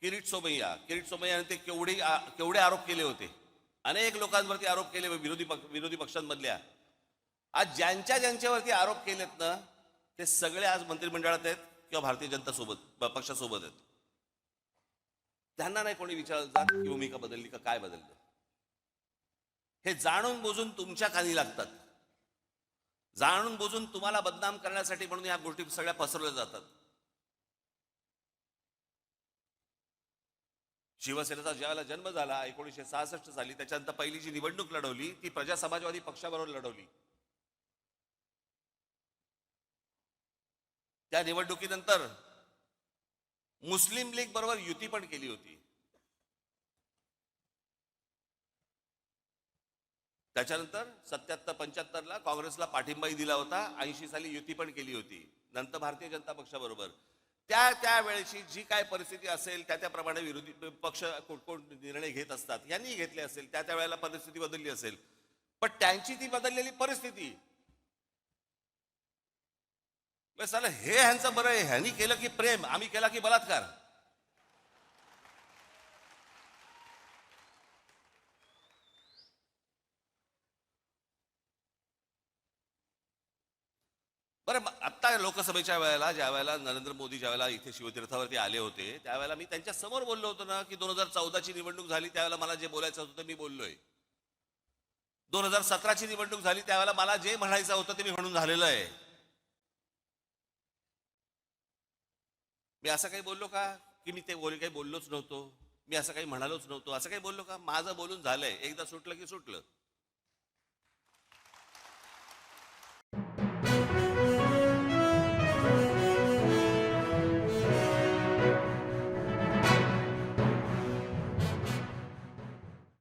किरीट सोमय्या ते केवढे आरोप केले होते, अनेक लोकांवरती आरोप केले विरोधी पक्षांमधल्या. आज ज्यांच्यावरती आरोप केलेत ना, ते सगळे आज मंत्रिमंडळात आहेत किंवा भारतीय जनता पक्षासोबत आहेत. त्यांना नाही कोणी विचारलं की भूमिका बदलली का, काय बदललं. हे जाणून बुजून तुमच्या कानी लागतात, जाणून बुजून तुम्हाला बदनाम करण्यासाठी म्हणून या गोष्टी सगळ्या पसरवल्या जातात. शिवसेनेचा ज्यावेळेला जन्म झाला 1966 साली, त्याच्यानंतर पहिली जी निवडणूक लढवली ती प्रजा समाजवादी पक्षाबरोबर लढवली. त्या निवडणुकीनंतर मुस्लिम लीग बरोबर युती पण केली होती. त्याच्यानंतर 77-75 ला काँग्रेसला पाठिंबाही दिला होता. 80 साली युती पण केली होती. नंतर भारतीय जनता पक्षाबरोबर त्यावेळेची जी काय परिस्थिती असेल त्याप्रमाणे विरोधी पक्ष कोण निर्णय घेत असतात, यांनी घेतले असेल, त्यावेळेला परिस्थिती बदलली असेल. पण त्यांची ती बदललेली परिस्थिती, हे ह्यांचं बरं आहे, ह्यांनी केलं की प्रेम, आम्ही केला की बलात्कार. बरं, आता लोकसभेच्या वेळेला ज्या वेळेला नरेंद्र मोदी ज्यावेळेला इथे शिवतीर्थावरती आले होते, त्यावेळेला मी त्यांच्या समोर बोललो होतो ना की 2014ची निवडणूक झाली त्यावेळेला मला जे बोलायचं होतं ते मी बोललोय. 2017ची निवडणूक झाली त्यावेळेला मला जे म्हणायचं होतं ते मी म्हणून झालेलं आहे. मी असं काही बोललो का की मी ते काही बोललोच नव्हतो, मी असं काही म्हणालोच नव्हतो, असं काही बोललो का? माझं बोलून झालंय, एकदा सुटलं की सुटलं.